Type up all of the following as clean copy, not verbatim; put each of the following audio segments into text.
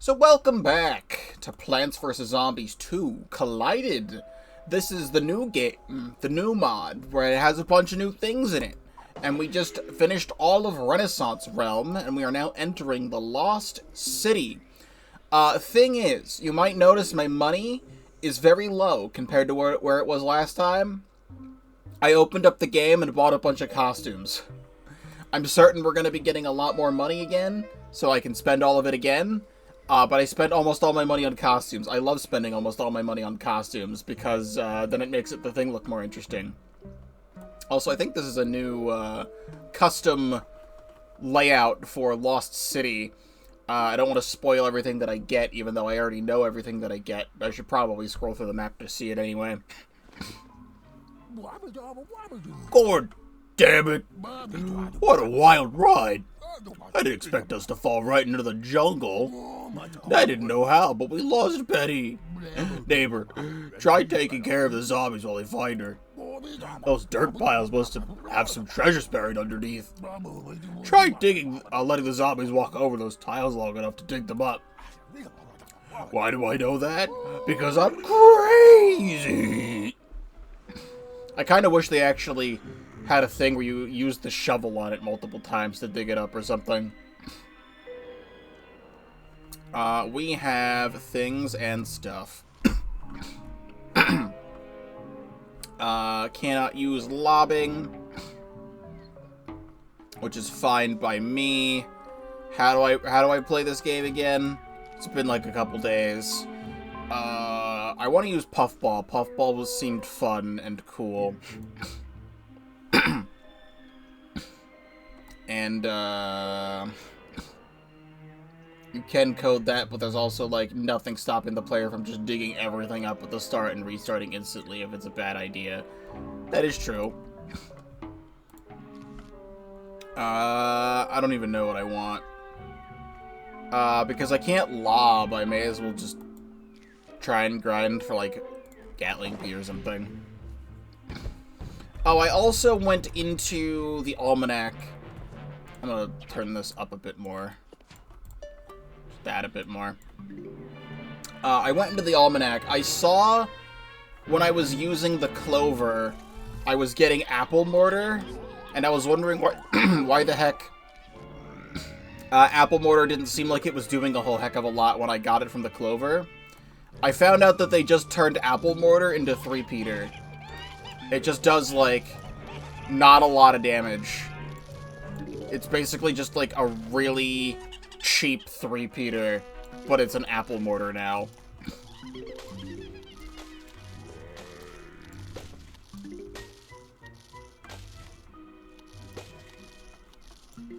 So welcome back to Plants vs. Zombies 2 Collided. This is the new game, the new mod, where it has a bunch of new things in it. And we just finished all of Renaissance Realm, and we are now entering the Lost City. Thing is, you might notice my money is very low compared to where it was last time. I opened up the game and bought a bunch of costumes. I'm certain we're going to be getting a lot more money again, so I can spend all of it again. But I spent almost all my money on costumes. I love spending almost all my money on costumes, because then it makes the thing look more interesting. Also, I think this is a new custom layout for Lost City. I don't want to spoil everything that I get, even though I already know everything that I get. I should probably scroll through the map to see it anyway. God damn it! What a wild ride! I didn't expect us to fall right into the jungle. I didn't know how, but we lost Betty. Neighbor, try taking care of the zombies while they find her. Those dirt piles must have some treasures buried underneath. Try letting the zombies walk over those tiles long enough to dig them up. Why do I know that? Because I'm crazy. I kind of wish they actually had a thing where you use the shovel on it multiple times to dig it up or something. We have things and stuff. Cannot use lobbing, which is fine by me. How do I play this game again? It's been like a couple days. I want to use Puffball. Puffball seemed fun and cool. And, you can code that, but there's also, like, nothing stopping the player from just digging everything up at the start and restarting instantly if it's a bad idea. That is true. I don't even know what I want. Because I can't lob, I may as well just try and grind for, like, Gatling Pea or something. Oh, I also went into the Almanac. I'm gonna turn this up a bit more. Just add a bit more. I went into the Almanac. I saw when I was using the clover, I was getting apple mortar, and I was wondering why the heck apple mortar didn't seem like it was doing a whole heck of a lot when I got it from the clover. I found out that they just turned apple mortar into 3-peater. It just does, like, not a lot of damage. It's basically just, like, a really cheap 3-peater, but it's an apple mortar now.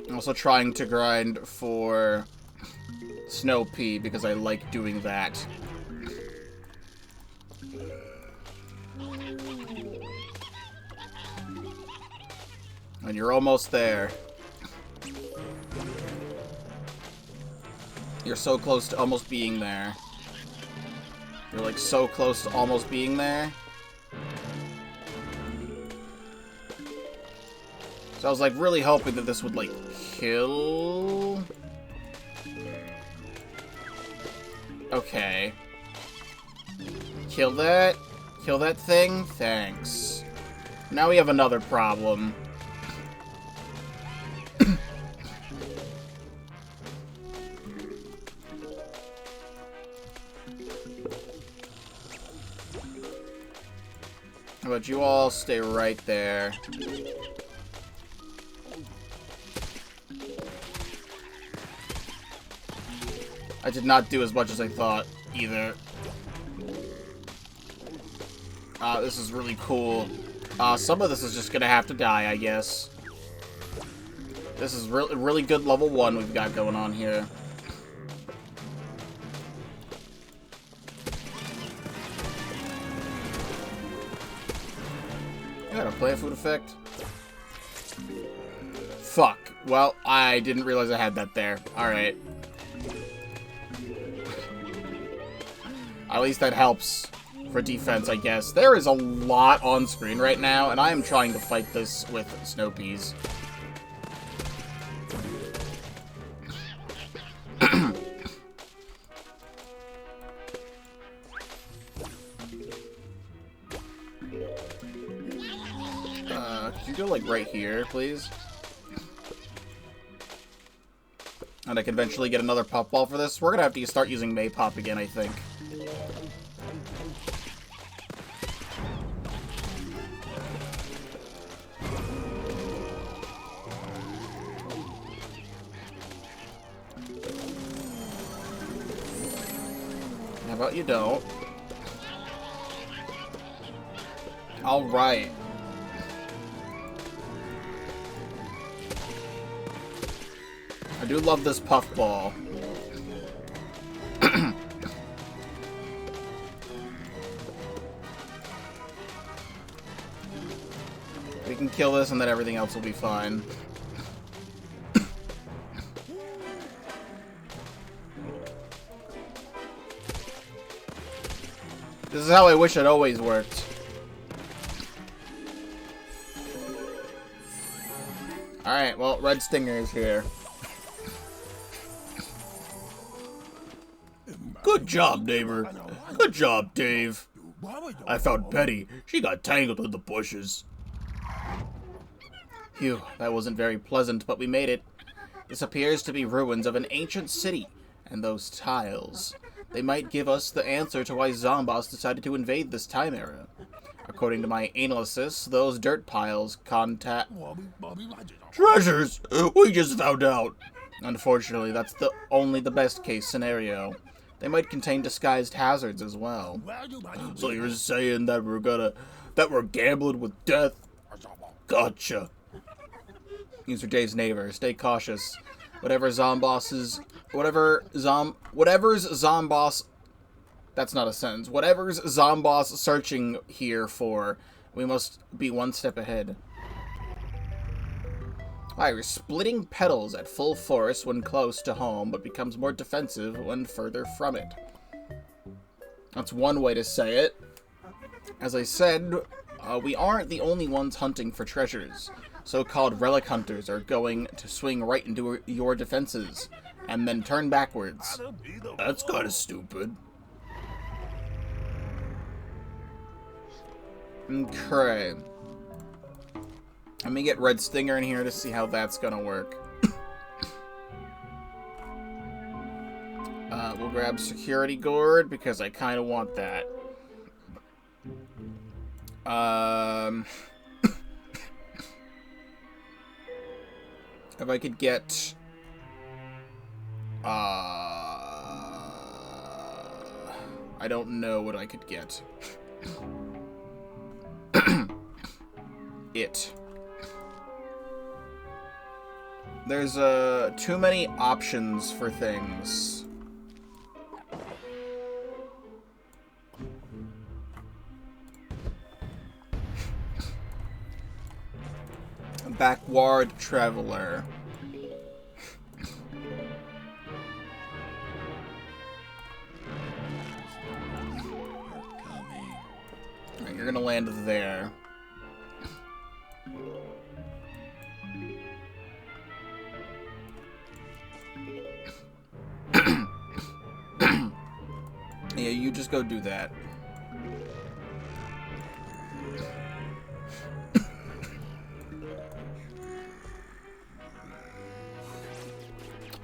I'm also trying to grind for snow pea, because I like doing that. And you're almost there. You're so close to almost being there. You're like so close to almost being there. So I was like really hoping that this would like kill. Okay. Kill that. Kill that thing. Thanks. Now we have another problem. How about you all stay right there? I did not do as much as I thought, either. This is really cool. Some of this is just gonna have to die, I guess. This is really good level 1 we've got going on here. Got a plant food effect? Fuck. Well, I didn't realize I had that there. Alright. At least that helps for defense, I guess. There is a lot on screen right now, and I am trying to fight this with snow peas. go, like, right here, please? And I can eventually get another puffball for this. We're gonna have to start using Maypop again, I think. How about you don't? Alright. I do love this puffball. We can kill this and then everything else will be fine. This is how I wish it always worked. Alright, well, Red Stinger is here. Good job, neighbor. Good job, Dave. I found Betty. She got tangled in the bushes. Phew, that wasn't very pleasant, but we made it. This appears to be ruins of an ancient city, and those tiles. They might give us the answer to why Zomboss decided to invade this time era. According to my analysis, those dirt piles contact... Treasures! We just found out! Unfortunately, that's only the best case scenario. They might contain disguised hazards as well. So you're saying that we're gambling with death? Gotcha. User Dave's neighbor. Stay cautious. Whatever's Zomboss... That's not a sentence. Whatever's Zomboss searching here for, we must be one step ahead. We're splitting petals at full force when close to home, but becomes more defensive when further from it. That's one way to say it. As I said, we aren't the only ones hunting for treasures. So-called relic hunters are going to swing right into your defenses, and then turn backwards. That's kind of stupid. Okay. Let me get Red Stinger in here to see how that's gonna work. We'll grab Security Gourd because I kind of want that. If I could get... I don't know what I could get. There's too many options for things. Backward Traveler. Right, you're gonna land there. Yeah, you just go do that.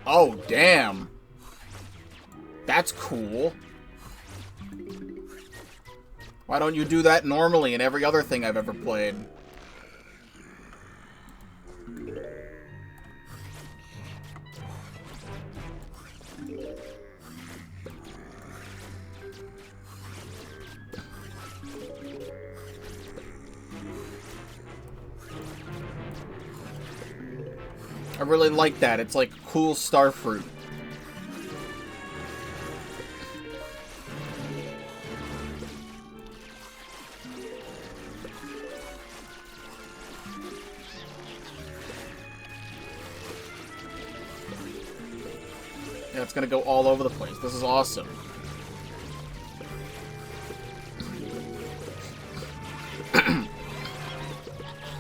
Oh, damn. That's cool. Why don't you do that normally in every other thing I've ever played? I really like that. It's like cool starfruit. Yeah, it's gonna go all over the place. This is awesome.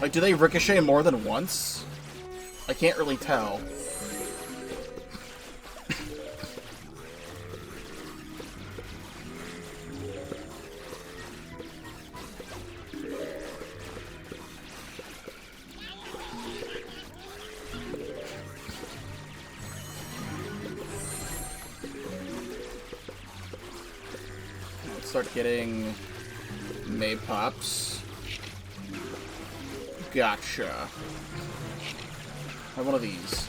Like, do they ricochet more than once? I can't really tell. start getting Maypops. Gotcha. Have one of these.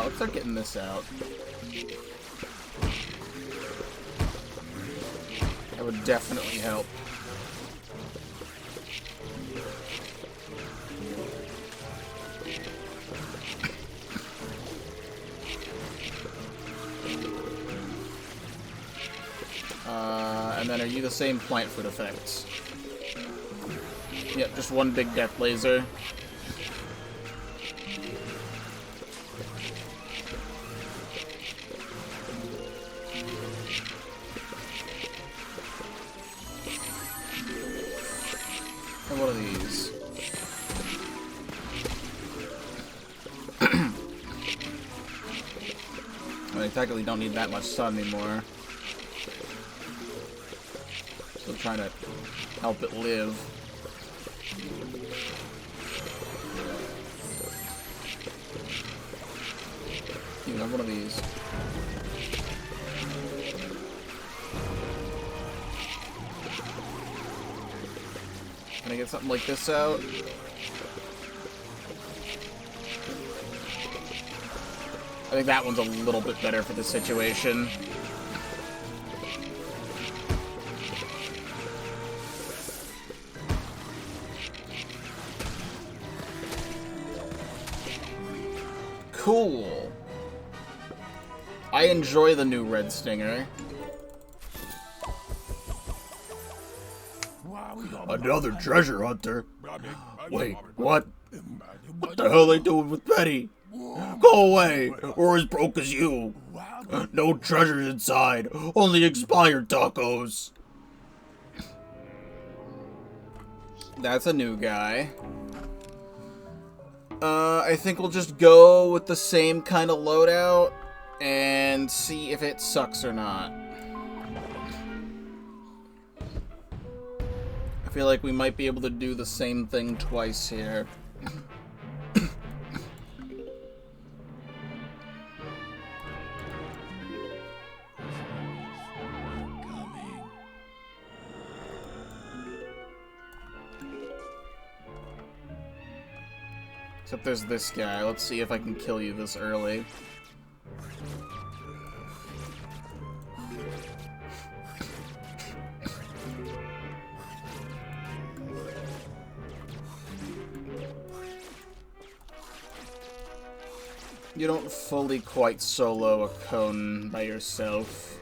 Let's start getting this out. That would definitely help. And then are you the same plant food effects? Yep, just one big death laser. And one of these. I technically don't need that much sun anymore. Still trying to help it live. You have one of these. Can I get something like this out? I think that one's a little bit better for the situation. Cool. I enjoy the new Red Stinger. Another treasure hunter? Wait, what? What the hell are they doing with Betty? Go away! We're as broke as you! No treasures inside! Only expired tacos! That's a new guy. I think we'll just go with the same kind of loadout and see if it sucks or not. I feel like we might be able to do the same thing twice here. Except there's this guy. Let's see if I can kill you this early. You don't fully quite solo a cone by yourself.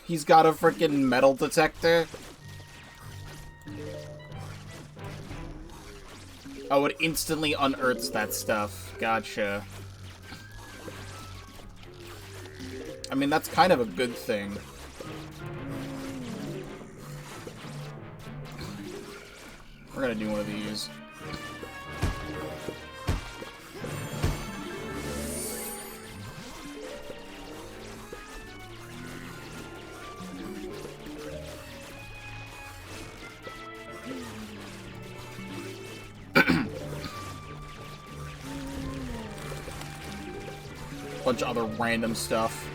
He's got a freaking metal detector. Oh, it instantly unearths that stuff. Gotcha. I mean, that's kind of a good thing. We're gonna do one of these. Bunch of other random stuff.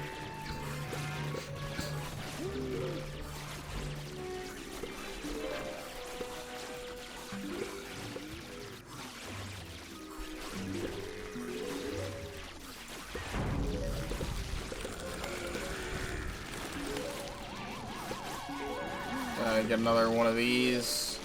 Get another one of these.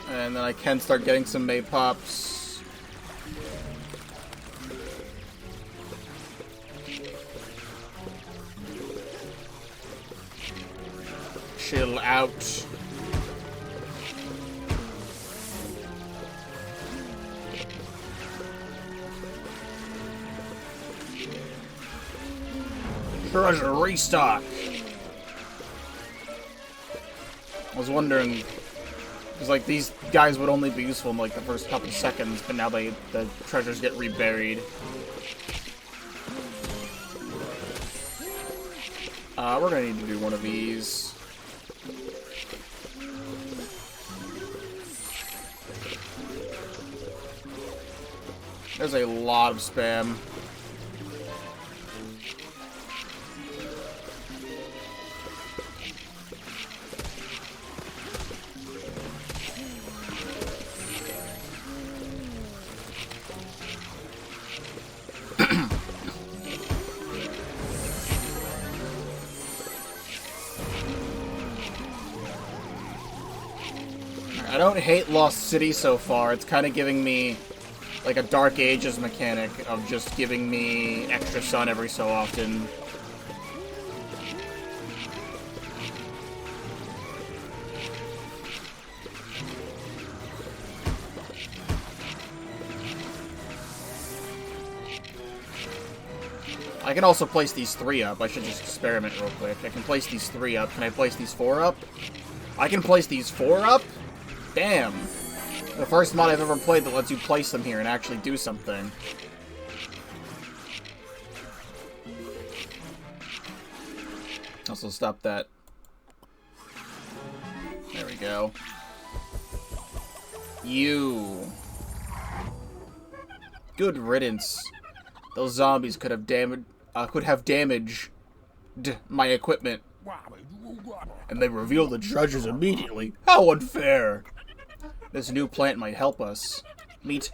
And then I can start getting some Maypops. Chill out. Treasure restock. I was wondering, because like these guys would only be useful in like the first couple seconds, but now the treasures get reburied. We're gonna need to do one of these. There's a lot of spam. I don't hate Lost City so far. It's kind of giving me like a Dark Ages mechanic of just giving me extra sun every so often. I can also place these 3 up. I should just experiment real quick. I can place these 3 up. Can I place these 4 up? I can place these 4 up? Damn. The first mod I've ever played that lets you place them here and actually do something. Also, stop that. There we go. You. Good riddance. Those zombies could have damaged my equipment. And they reveal the treasures immediately. How unfair! This new plant might help us. Meet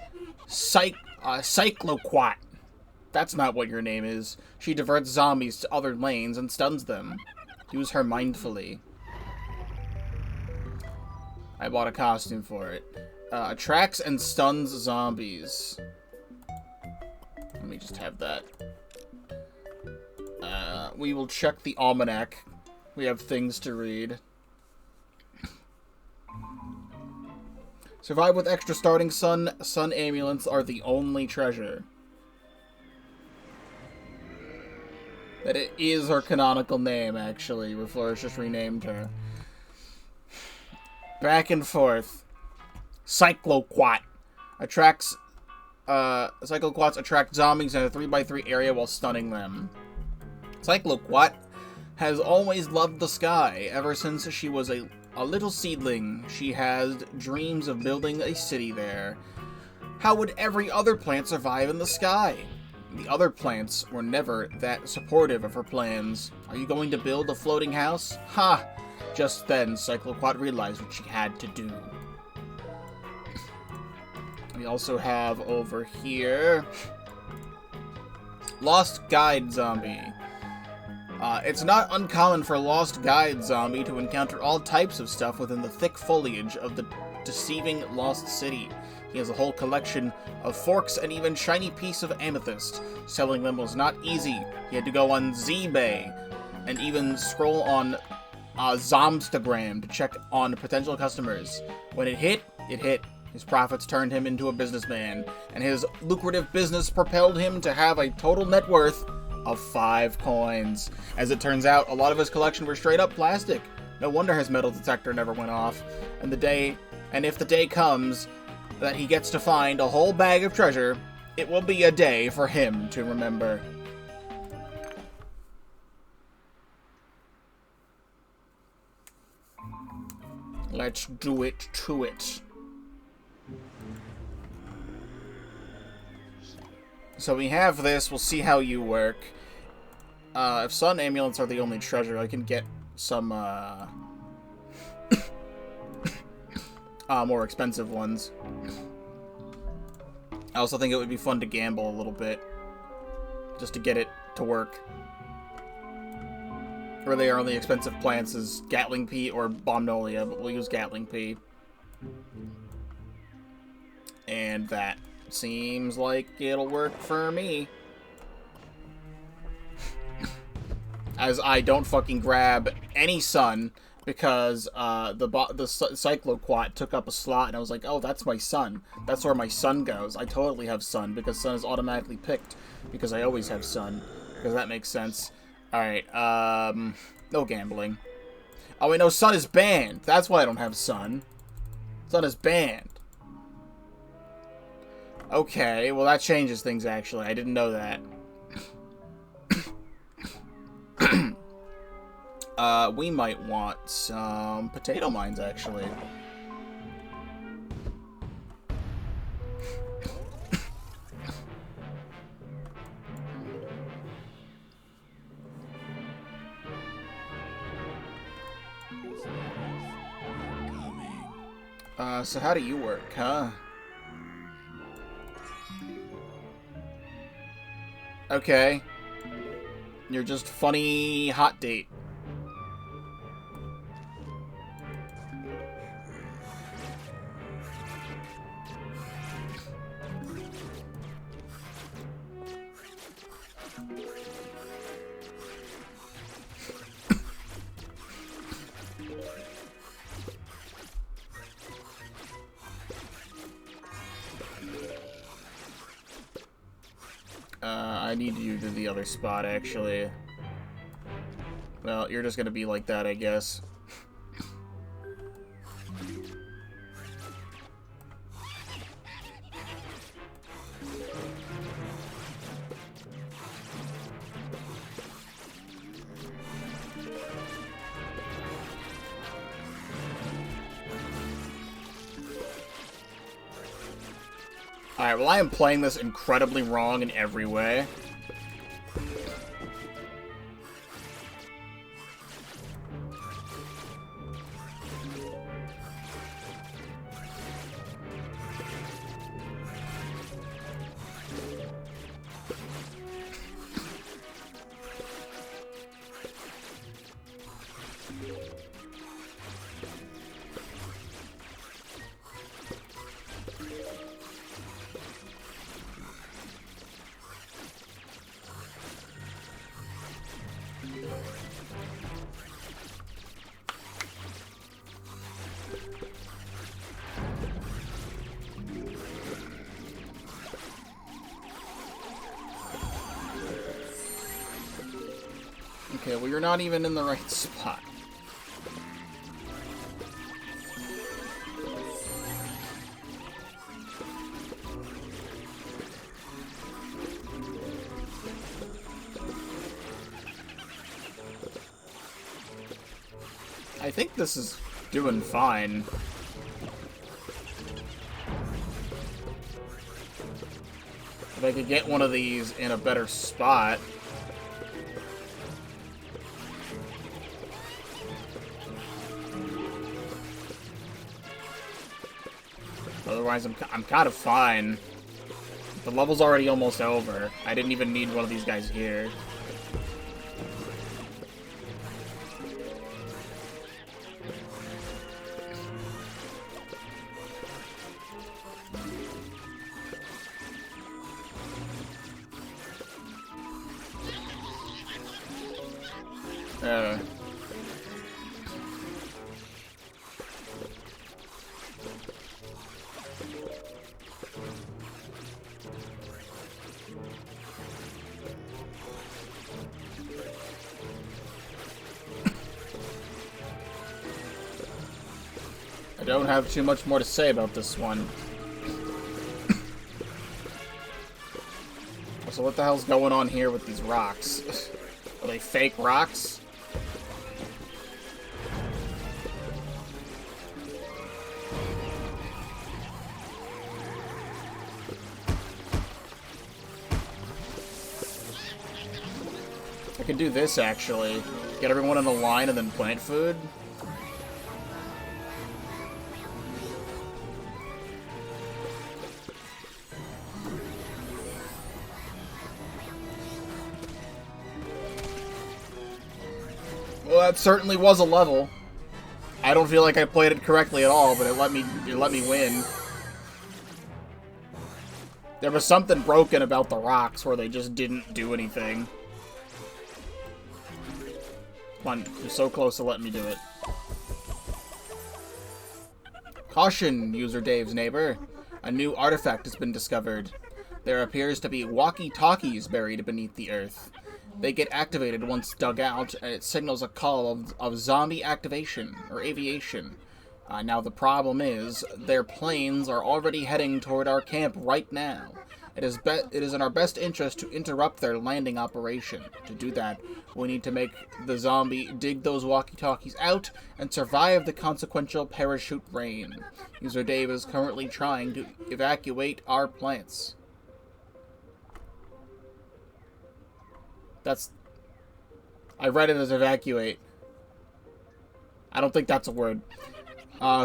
Cycloquat. That's not what your name is. She diverts zombies to other lanes and stuns them. Use her mindfully. I bought a costume for it. Attracts and stuns zombies. Let me just have that. We will check the almanac. We have things to read. Survive with extra starting sun. Sun amulets are the only treasure. That it is her canonical name, actually. Reflourish just renamed her. Back and forth. Cycloquat. Cycloquats attract zombies in a 3x3 area while stunning them. Cycloquat has always loved the sky. Ever since she was a little seedling, she had dreams of building a city there. How would every other plant survive in the sky? The other plants were never that supportive of her plans. Are you going to build a floating house? Ha! Just then, Cycloquat realized what she had to do. We also have over here... Lost Guide Zombie. It's not uncommon for a Lost Guide Zombie to encounter all types of stuff within the thick foliage of the deceiving Lost City. He has a whole collection of forks and even shiny piece of amethyst. Selling them was not easy. He had to go on Z-Bay and even scroll on Zomstagram to check on potential customers. When it hit, it hit. His profits turned him into a businessman, and his lucrative business propelled him to have a total net worth of 5 coins. As it turns out, a lot of his collection were straight up plastic. No wonder his metal detector never went off. And if the day comes that he gets to find a whole bag of treasure, it will be a day for him to remember. Let's do it to it. So we have this, we'll see how you work. If sun amulets are the only treasure, I can get some, more expensive ones. I also think it would be fun to gamble a little bit, just to get it to work. Really, our only expensive plants is Gatling Pea or Bomnolia, but we'll use Gatling Pea. And that seems like it'll work for me. As I don't fucking grab any sun because the Cycloquat took up a slot, and I was like, oh, that's my sun. That's where my sun goes. I totally have sun because sun is automatically picked because I always have sun, because that makes sense. Alright, no gambling. Oh wait, no, Sun is banned. That's why I don't have Sun. Sun is banned. Okay, well that changes things actually. I didn't know that. We might want some potato mines actually. So how do you work, huh? Okay. You're just funny hot date. I need you to do the other spot, actually. Well, you're just gonna be like that, I guess. Alright, well I am playing this incredibly wrong in every way. Okay, well you're not even in the right spot. I think this is doing fine. If I could get one of these in a better spot. Otherwise, I'm kind of fine. The level's already almost over. I didn't even need one of these guys here. I don't have too much more to say about this one. So what the hell's going on here with these rocks? Are they fake rocks? I could do this, actually. Get everyone in a line and then plant food. Well, that certainly was a level. I don't feel like I played it correctly at all, but it let me win. There was something broken about the rocks where they just didn't do anything. Come on, you're so close to letting me do it. Caution, user Dave's neighbor. A new artifact has been discovered. There appears to be walkie-talkies buried beneath the earth. They get activated once dug out, and it signals a call of zombie activation, or aviation. Now the problem is, their planes are already heading toward our camp right now. It is in our best interest to interrupt their landing operation. To do that, we need to make the zombie dig those walkie-talkies out and survive the consequential parachute rain. User Dave is currently trying to evacuate our plants. I read it as evacuate. I don't think that's a word.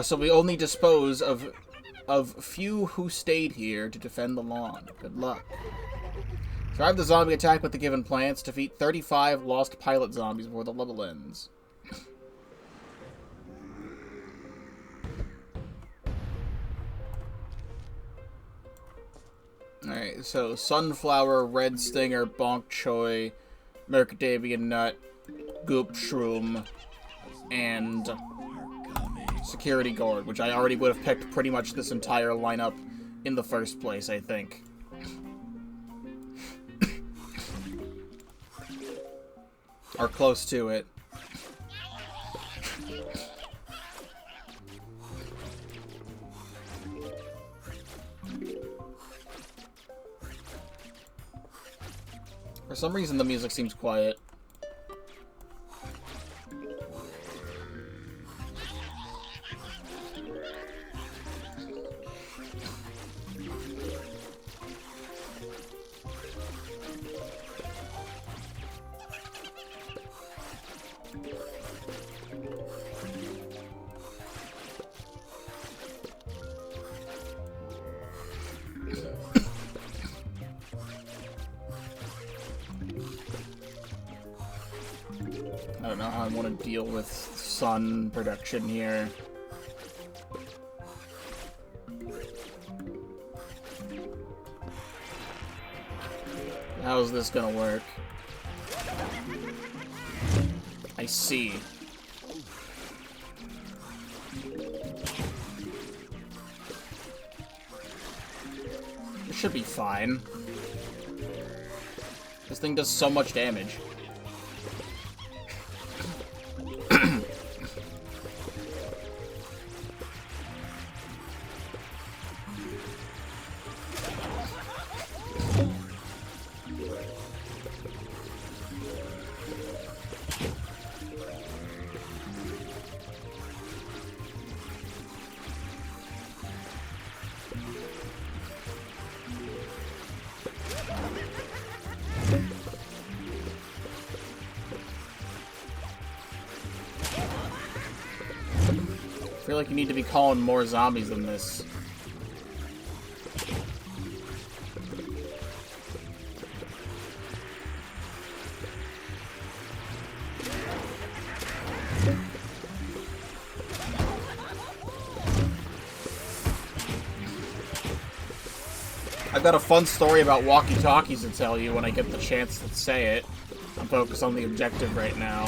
So we only dispose of few who stayed here to defend the lawn. Good luck. Survive the zombie attack with the given plants. Defeat 35 lost pilot zombies before the level ends. Alright, so Sunflower, Red Stinger, Bonk Choy, Macadamia Nut, Goop Shroom, and Security Guard, which I already would have picked pretty much this entire lineup in the first place, I think. Or close to it. For some reason, the music seems quiet. I don't know how I want to deal with sun production here. How's this gonna work? I see. It should be fine. This thing does so much damage. I feel like you need to be calling more zombies than this. I've got a fun story about walkie-talkies to tell you when I get the chance to say it. I'm focused on the objective right now.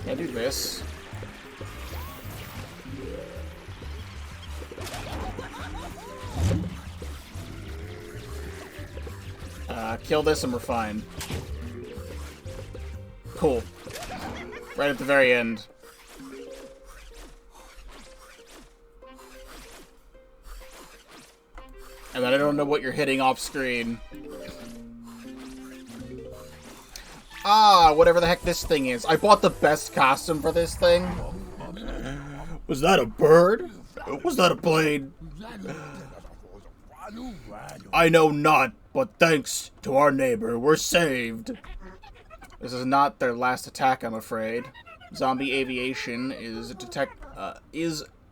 I do this. Kill this and we're fine. Cool. Right at the very end. And then I don't know what you're hitting off screen. Ah, whatever the heck this thing is. I bought the best costume for this thing. Was that a bird? Was that a plane? I know not, but thanks to our neighbor, we're saved. This is not their last attack, I'm afraid. Zombie aviation is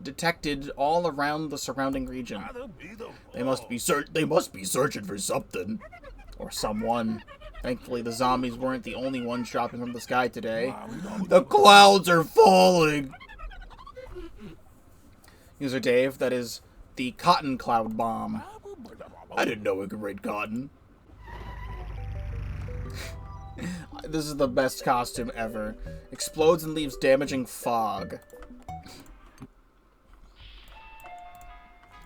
detected all around the surrounding region. They must be searching for something. Or someone. Thankfully, the zombies weren't the only ones dropping from the sky today. The clouds are falling! User Dave, that is the cotton cloud bomb. I didn't know it could rain cotton. This is the best costume ever. Explodes and leaves damaging fog.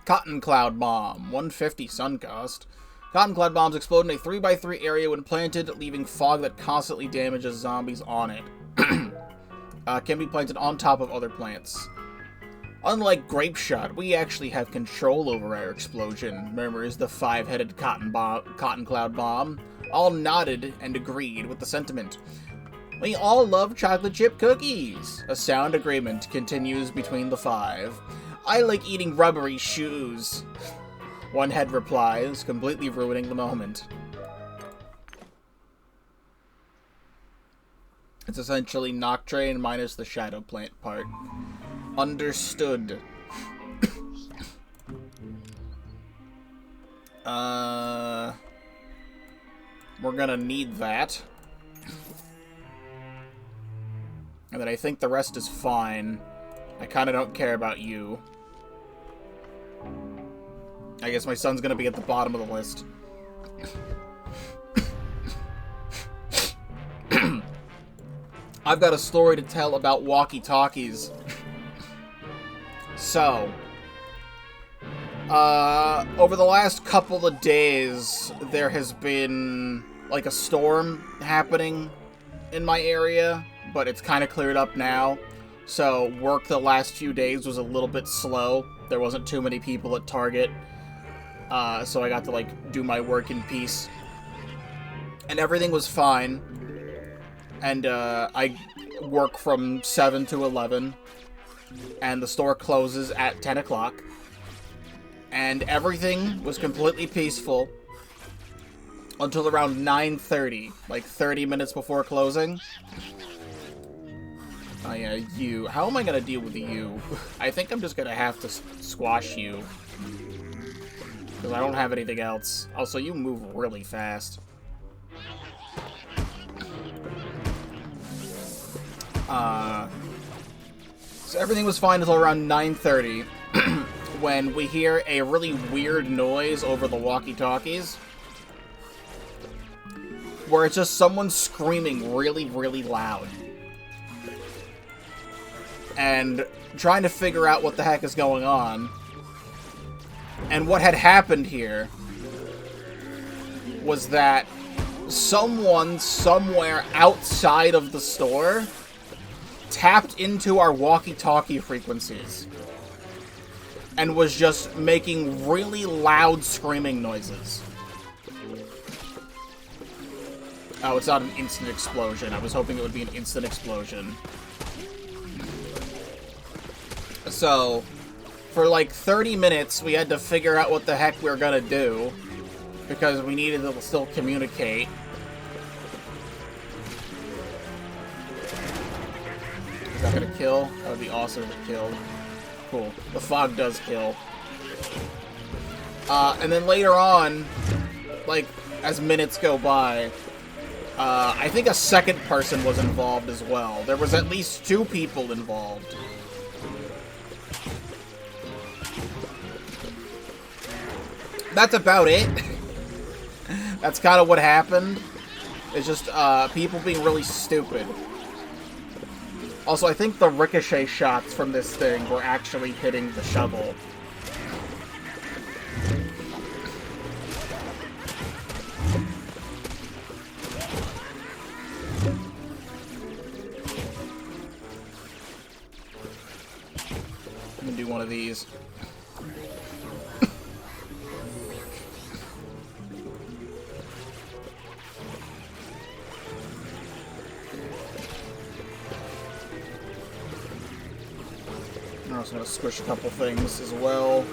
Cotton Cloud Bomb, 150 sun cost. Cotton Cloud Bombs explode in a 3x3 area when planted, leaving fog that constantly damages zombies on it. Can be planted on top of other plants. Unlike Grape Shot, we actually have control over our explosion, murmurs the 5-headed Cotton Cloud Bomb. All nodded and agreed with the sentiment. We all love chocolate chip cookies. A sound agreement continues between the 5. I like eating rubbery shoes. One head replies, completely ruining the moment. It's essentially Noctrain minus the Shadow Plant part. Understood. We're gonna need that. And then I think the rest is fine. I kinda don't care about you. I guess my son's gonna be at the bottom of the list. I've got a story to tell about walkie-talkies. So, over the last couple of days, there has been, like, a storm happening in my area, but it's kind of cleared up now. So, work the last few days was a little bit slow. There wasn't too many people at Target, so I got to, like, do my work in peace. And everything was fine. And, I work from 7 to 11. And the store closes at 10 o'clock. And everything was completely peaceful until around 9:30, like 30 minutes before closing. Oh yeah, you. How am I gonna deal with you? I think I'm just gonna have to squash you. Because I don't have anything else. Also, you move really fast. So everything was fine until around 9:30, when we hear a really weird noise over the walkie-talkies, where it's just someone screaming really, really loud. And trying to figure out what the heck is going on. And what had happened here was that someone somewhere outside of the store tapped into our walkie-talkie frequencies and was just making really loud screaming noises. Oh, it's not an instant explosion. I was hoping it would be an instant explosion. So, for like 30 minutes, we had to figure out what the heck we were gonna do, because we needed to still communicate. Is that gonna kill? That would be awesome if it killed. Cool. The fog does kill. And then later on, like, as minutes go by, I think a second person was involved as well. There was at least 2 people involved. That's about it. That's kind of what happened. It's just, people being really stupid. Also, I think the ricochet shots from this thing were actually hitting the shovel. I'm gonna do one of these. I'm also gonna squish a couple things as well.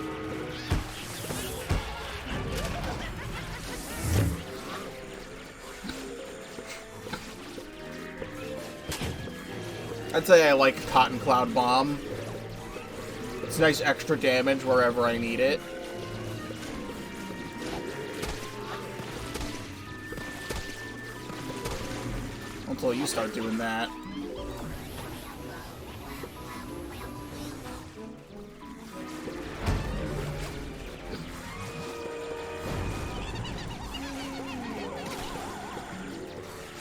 I'd say I like Cotton Cloud Bomb. It's nice extra damage wherever I need it. Until you start doing that.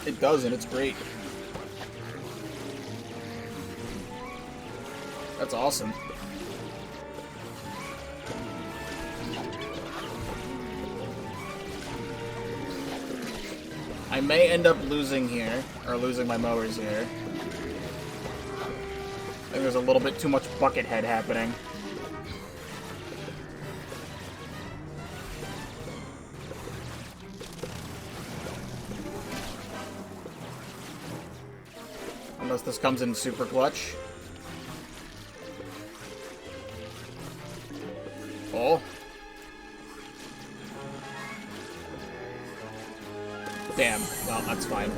It does, and it's great. That's awesome. I may end up losing here, or losing my mowers here. I think there's a little bit too much bucket head happening. Unless this comes in super clutch. Oh. Damn. Well, that's fine.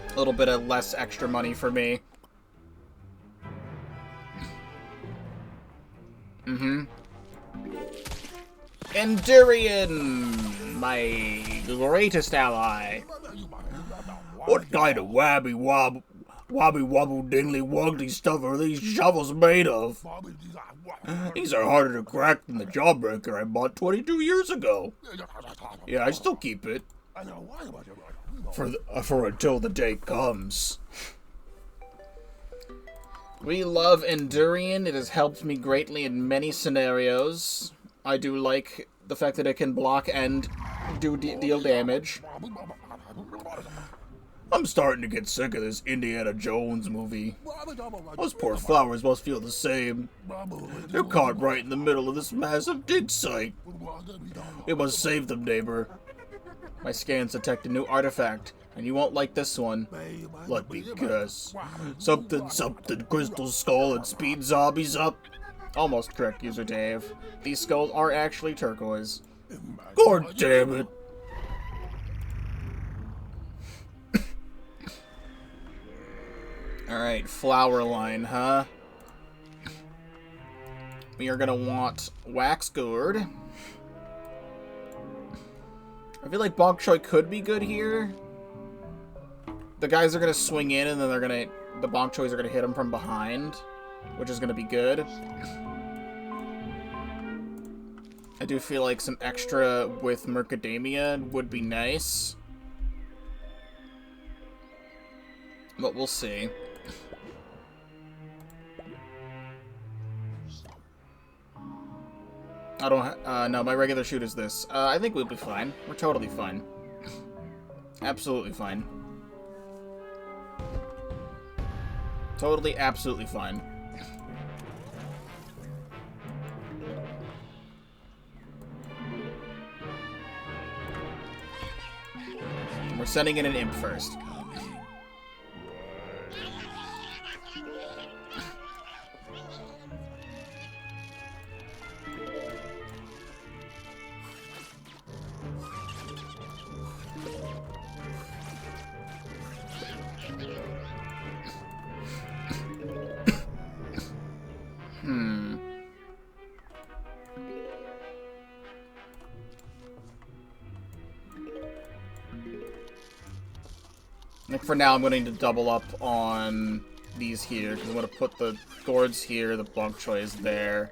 A little bit of less extra money for me. Endurian! My greatest ally. What kind of wabby wobble dingly wuggly stuff are these shovels made of? These are harder to crack than the Jawbreaker I bought 22 years ago. Yeah, I still keep it. For until the day comes. We love Endurian. It has helped me greatly in many scenarios. I do like the fact that it can block and deal damage. I'm starting to get sick of this Indiana Jones movie. Those poor flowers must feel the same. They're caught right in the middle of this massive dig site. We must save them, neighbor. My scans detect a new artifact, and you won't like this one. Let me guess. Something crystal skull and speed zombies up? Almost correct, user Dave. These skulls are actually turquoise. God damn it. Alright, flower line, huh? We are gonna want wax gourd. I feel like bok choy could be good here. The guys are gonna swing in and then the bok choys are gonna hit them from behind, which is gonna be good. I do feel like some extra with Mercademia would be nice. But we'll see. I don't no, my regular shoot is this. I think we'll be fine. We're totally fine. Absolutely fine. Totally, absolutely fine. We're sending in an imp first. Like for now, I'm going to double up on these here, because I'm going to put the gourds here, the bok choys there.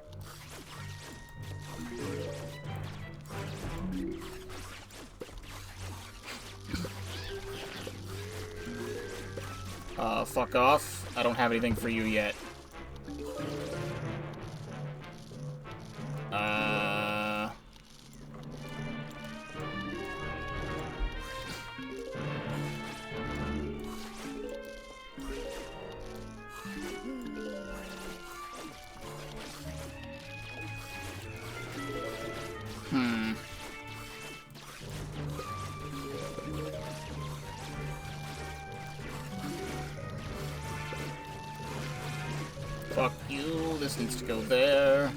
Fuck off. I don't have anything for you yet. Fuck you, this needs to go there.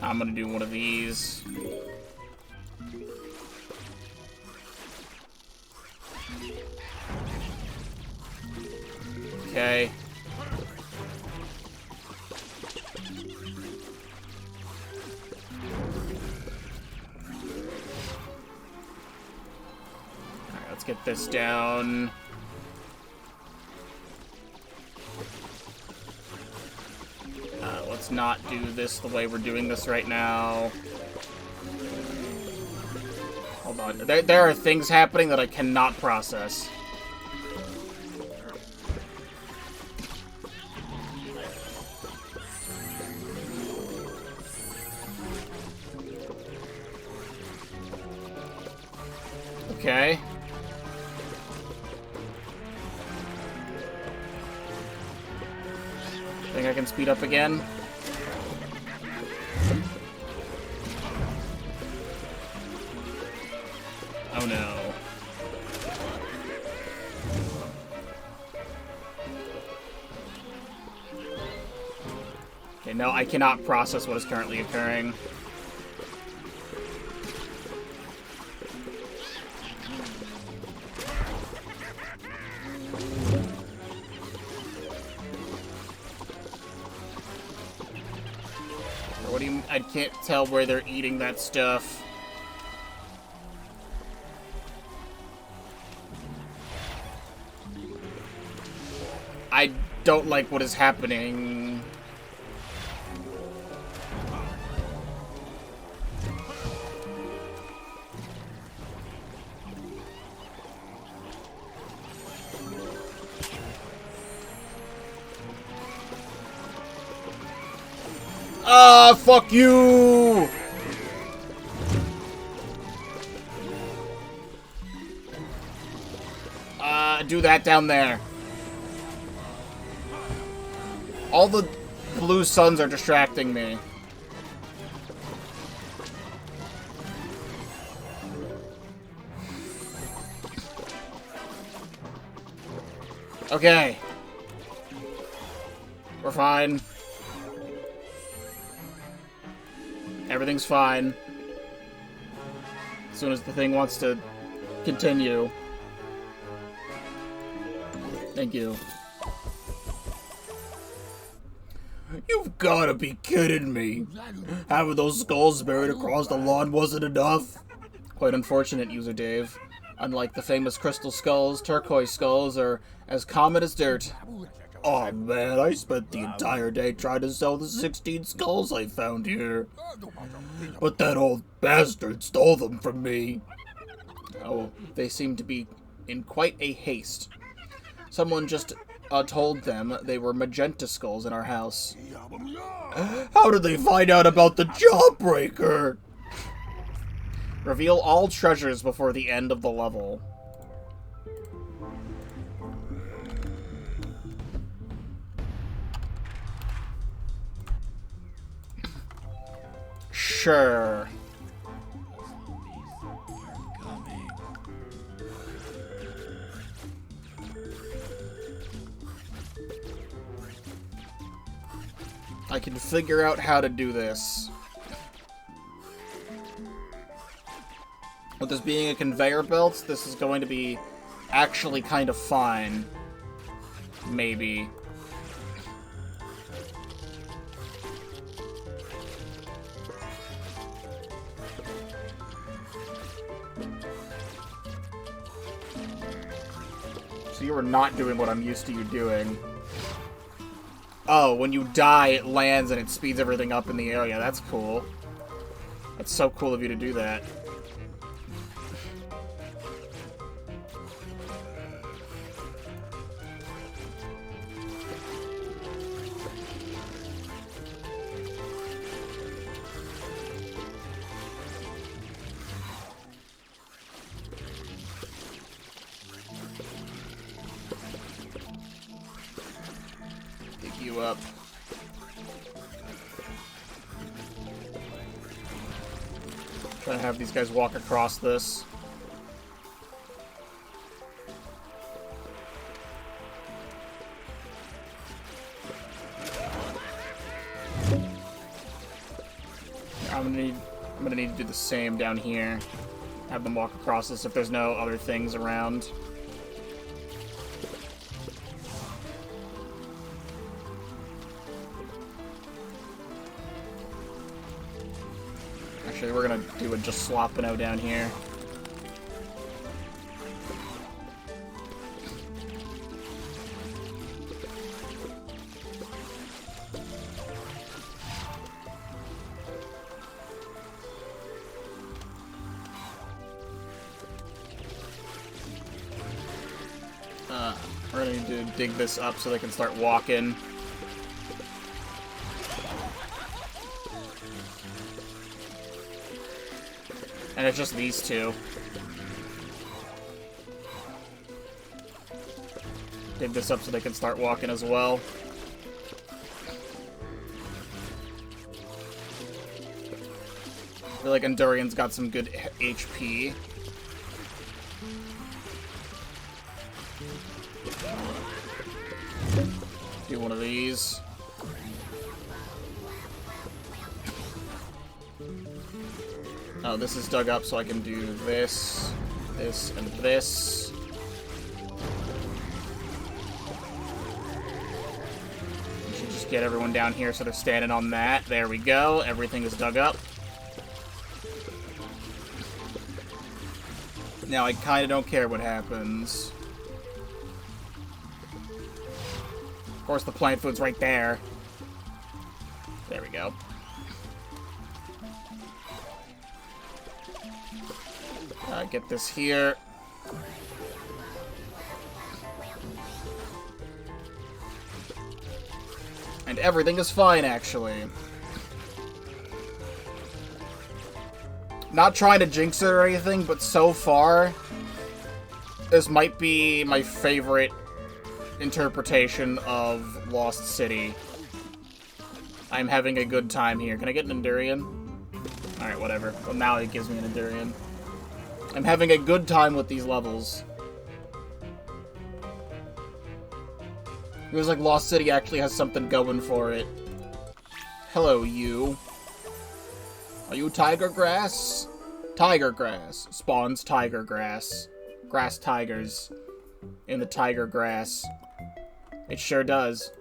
I'm gonna do one of these. Okay. Get this down. Let's not do this the way we're doing this right now. Hold on. There are things happening that I cannot process. Okay. Think I can speed up again? Oh no. Okay, no, I cannot process what is currently occurring. What do you... I can't tell where they're eating that stuff. I don't like what is happening. Ah, fuck you! Do that down there. All the blue suns are distracting me. Okay. We're fine. Everything's fine. As soon as the thing wants to continue. Thank you. You've gotta be kidding me. Having those skulls buried across the lawn wasn't enough? Quite unfortunate, User Dave. Unlike the famous crystal skulls, turquoise skulls are as common as dirt. Oh man, I spent the entire day trying to sell the 16 skulls I found here. But that old bastard stole them from me. Oh, they seem to be in quite a haste. Someone just told them they were magenta skulls in our house. How did they find out about the Jawbreaker? Reveal all treasures before the end of the level. Sure. I can figure out how to do this. With this being a conveyor belt, this is going to be actually kind of fine. Maybe. So you are not doing what I'm used to you doing. Oh, when you die, it lands and it speeds everything up in the area. That's cool. That's so cool of you to do that. You up. Trying to have these guys walk across this. I'm gonna need to do the same down here. Have them walk across this if there's no other things around. Actually, we're gonna do a just sloppino down here. We're gonna need to dig this up so they can start walking. And it's just these two. dig this up so they can start walking as well. I feel like Endurian's got some good HP. Do one of these. Oh, this is dug up, so I can do this, this, and this. We should just get everyone down here so they're standing on that. There we go. Everything is dug up. Now, I kind of don't care what happens. Of course, the plant food's right there. There we go. Get this here. And everything is fine, actually. Not trying to jinx it or anything, but so far, this might be my favorite interpretation of Lost City. I'm having a good time here. Can I get an Endurian? Alright, whatever. Well, now it gives me an Endurian. I'm having a good time with these levels. It feels like Lost City actually has something going for it. Hello, you. Are you tiger grass? Tiger grass. Spawns tiger grass. Grass tigers. In the tiger grass. It sure does.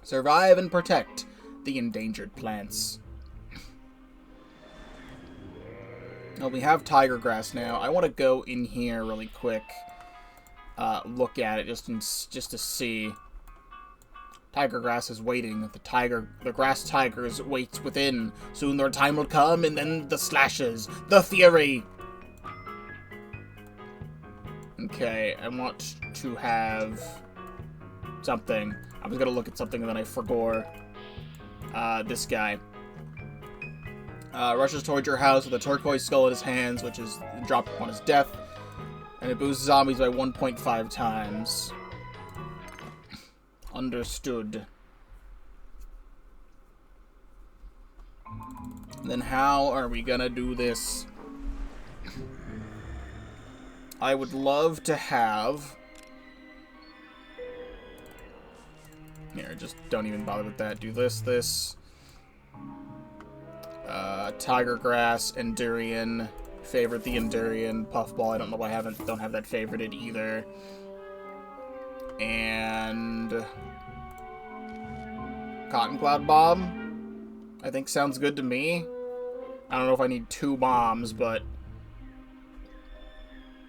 Survive and protect the endangered plants. Oh, we have tiger grass now. I want to go in here really quick. Look at it just to see. Tiger grass is waiting. The grass tigers waits within. Soon their time will come, and then the slashes, the fury. Okay, I want to have something. I was gonna look at something and then I forgot. This guy. Rushes towards your house with a turquoise skull in his hands, which is dropped upon his death. And it boosts zombies by 1.5 times. Understood. Then how are we gonna do this? I would love to have... Here, just don't even bother with that. Do this. Tiger grass, Endurian. Favorite the Endurian. Puffball, I don't know why I don't have that favorited either. And... Cotton Cloud Bomb? I think sounds good to me. I don't know if I need 2 bombs, but...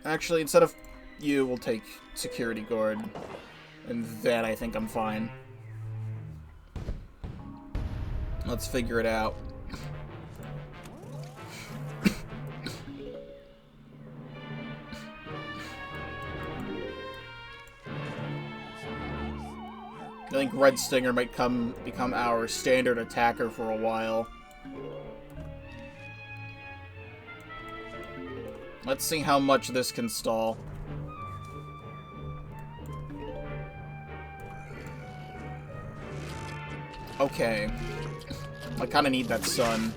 Actually, instead of you, we'll take Security Guard. And then I think I'm fine. Let's figure it out. I think Red Stinger might become our standard attacker for a while. Let's see how much this can stall. Okay. I kind of need that sun.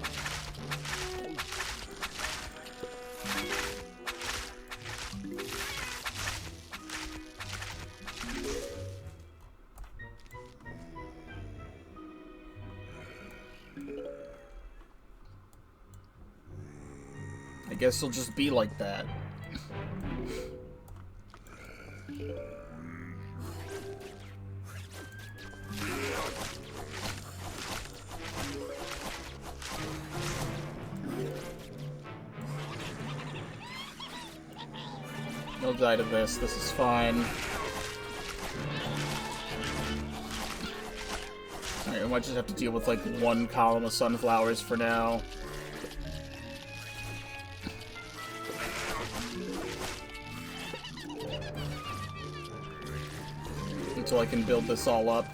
I guess it'll just be like that. He'll die to this. This is fine. Alright, we might just have to deal with like 1 column of sunflowers for now. Until I can build this all up.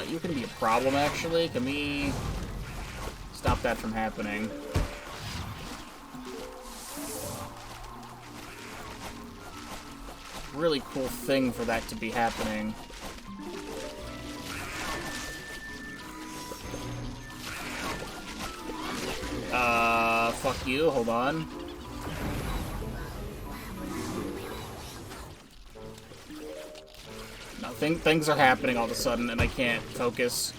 You can be a problem, actually. Can we stop that from happening? Really cool thing for that to be happening. Fuck you. Hold on. No, things are happening all of a sudden, and I can't focus.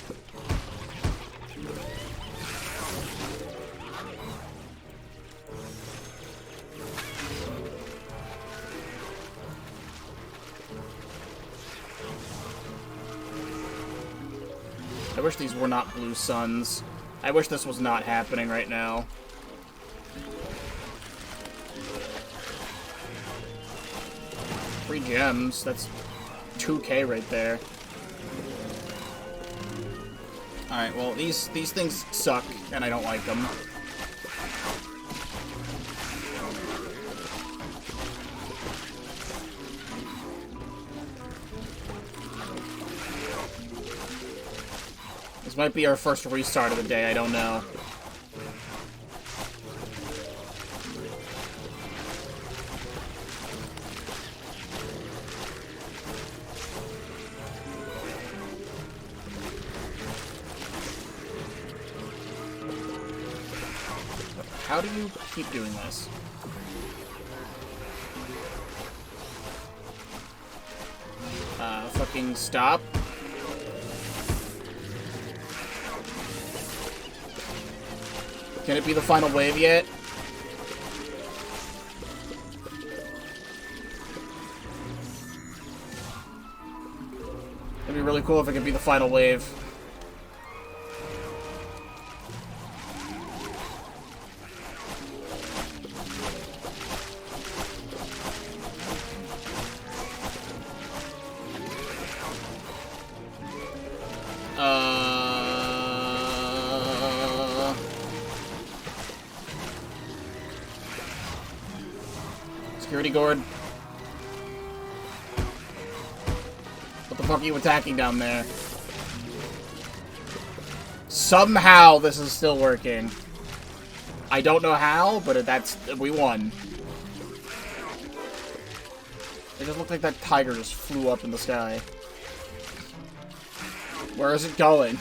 I wish these were not blue suns. I wish this was not happening right now. Free gems. That's 2K right there. Alright, well, these things suck, and I don't like them. This might be our first restart of the day, I don't know. How do you keep doing this? Fucking stop. Can it be the final wave yet? It'd be really cool if it could be the final wave. Security guard. What the fuck are you attacking down there? Somehow this is still working. I don't know how, but we won. It just looked like that tiger just flew up in the sky. Where is it going?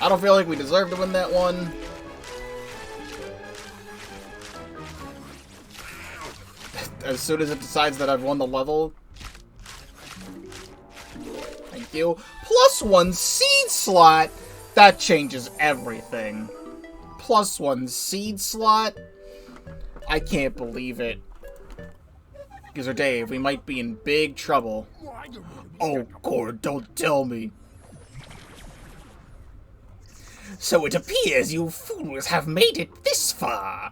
I don't feel like we deserve to win that one. As soon as it decides that I've won the level. Thank you. +1 seed slot! That changes everything. +1 seed slot? I can't believe it. User Dave, we might be in big trouble. Oh, Gord, don't tell me. So it appears you fools have made it this far.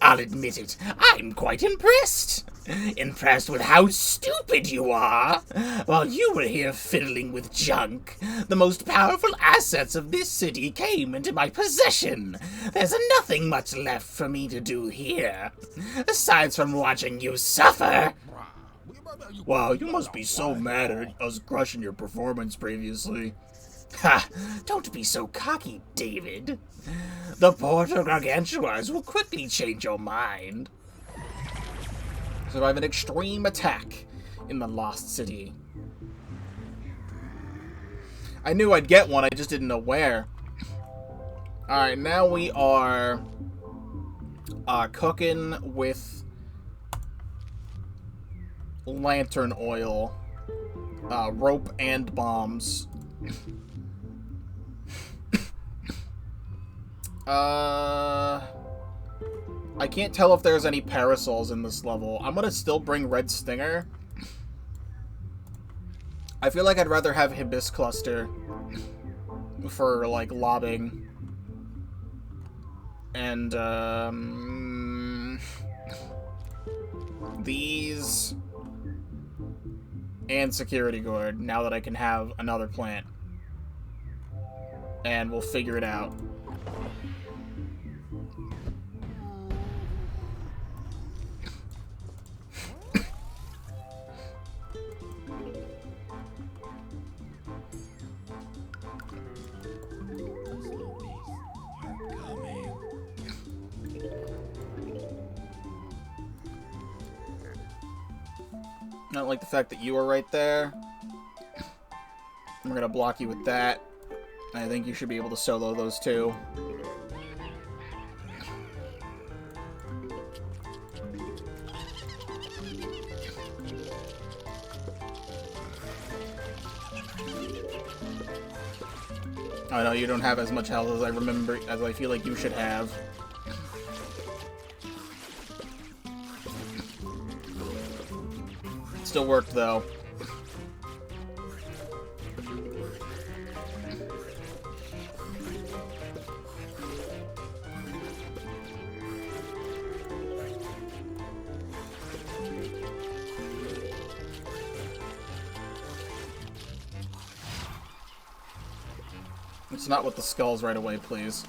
I'll admit it, I'm quite impressed. Impressed with how stupid you are. While you were here fiddling with junk, the most powerful assets of this city came into my possession. There's nothing much left for me to do here, aside from watching you suffer. Wow, you must be so mad at us crushing your performance previously. Ha! Don't be so cocky, David. The Portal Gargantuars will quickly change your mind. Survive an extreme attack in the Lost City. I knew I'd get one, I just didn't know where. Alright, now we are cooking with lantern oil, rope and bombs. I can't tell if there's any parasols in this level. I'm gonna still bring Red Stinger. I feel like I'd rather have Hibis Cluster for, like, lobbing. And, these and Security Guard, now that I can have another plant. And we'll figure it out. I don't like the fact that you are right there. We're gonna block you with that. I think you should be able to solo those two. I know you don't have as much health as I remember, as I feel like you should have. Still worked, though. It's not with the skulls right away, please.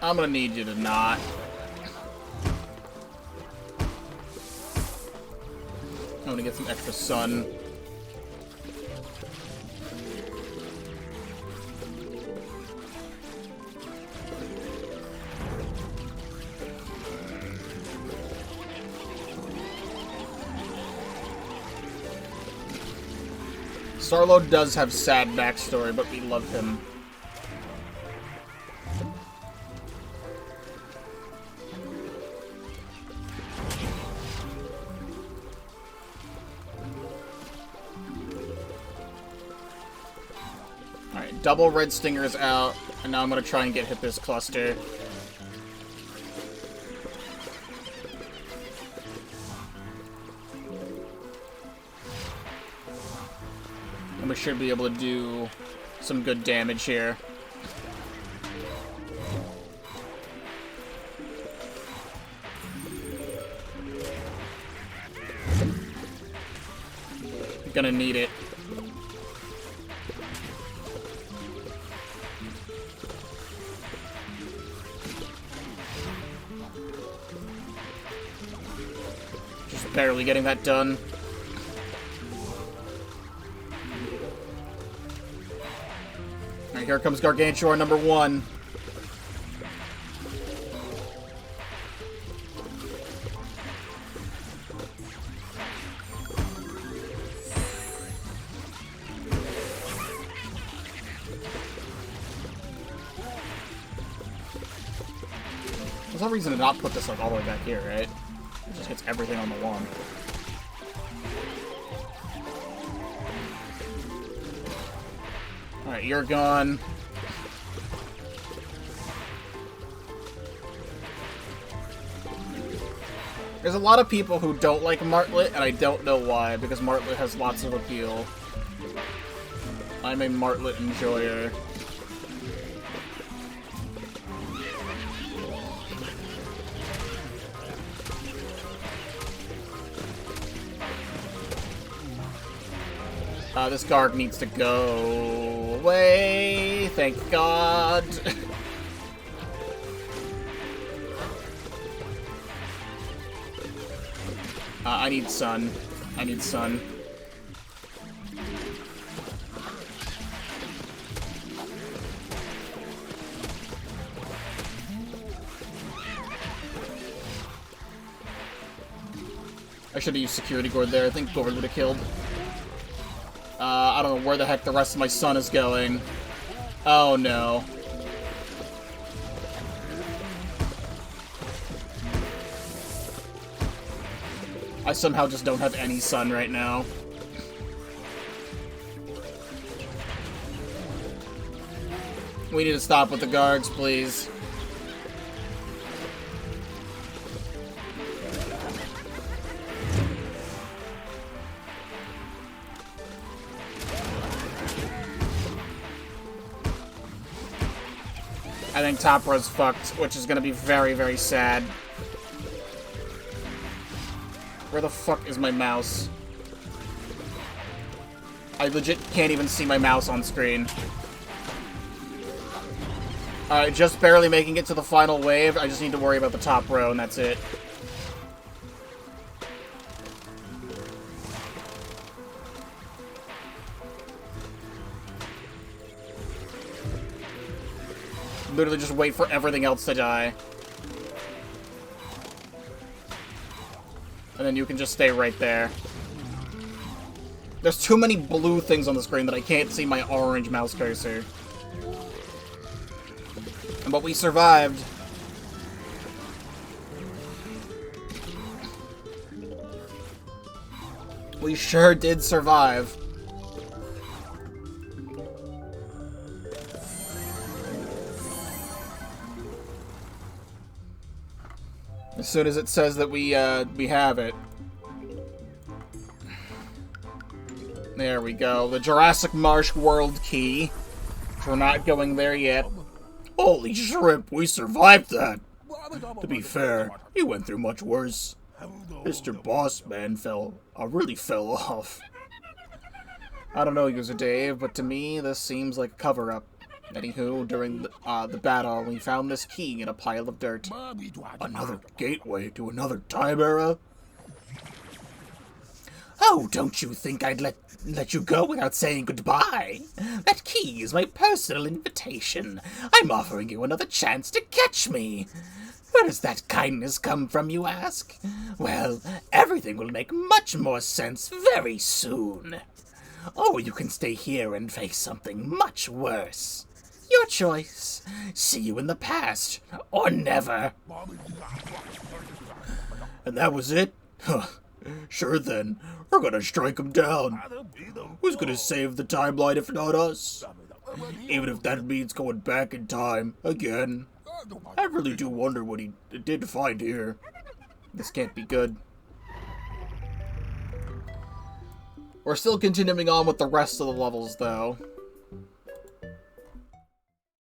I'm gonna need you to not. I'm gonna get some extra sun. Sarlo does have sad backstory, but we love him. Alright, double red stingers out, and now I'm gonna try and get hit this cluster. And we should be able to do some good damage here. Gonna need it. Just barely getting that done. Alright, here comes Gargantuar number 1. There's no reason to not put this like all the way back here, right? It just gets everything on the one. Alright, you're gone. There's a lot of people who don't like Martlet, and I don't know why, because Martlet has lots of appeal. I'm a Martlet enjoyer. This Garg needs to go away. Thank God. I need sun. I need sun. I should have used security guard there. I think Gord would have killed. I don't know where the heck the rest of my sun is going. Oh no. I somehow just don't have any sun right now. We need to stop with the Gargs, please. I think top row's fucked, which is gonna be very, very sad. Where the fuck is my mouse? I legit can't even see my mouse on screen. Alright, just barely making it to the final wave. I just need to worry about the top row, and that's it. Literally just wait for everything else to die. And then you can just stay right there. There's too many blue things on the screen that I can't see my orange mouse cursor. But we survived. We sure did survive. As soon as it says that we have it. There we go. The Jurassic Marsh World Key. We're not going there yet. Holy shrimp, we survived that! To be fair, he went through much worse. Mr. Bossman really fell off. I don't know, User Dave, but to me, this seems like a cover-up. Anywho, during the battle, we found this key in a pile of dirt. Another gateway to another time era? Oh, don't you think I'd let you go without saying goodbye? That key is my personal invitation. I'm offering you another chance to catch me. Where does that kindness come from, you ask? Well, everything will make much more sense very soon. Or you can stay here and face something much worse. Your choice. See you in the past, or never. And that was it? Huh. Sure then, we're gonna strike him down. Who's gonna save the timeline if not us? Even if that means going back in time, again. I really do wonder what he did find here. This can't be good. We're still continuing on with the rest of the levels, though.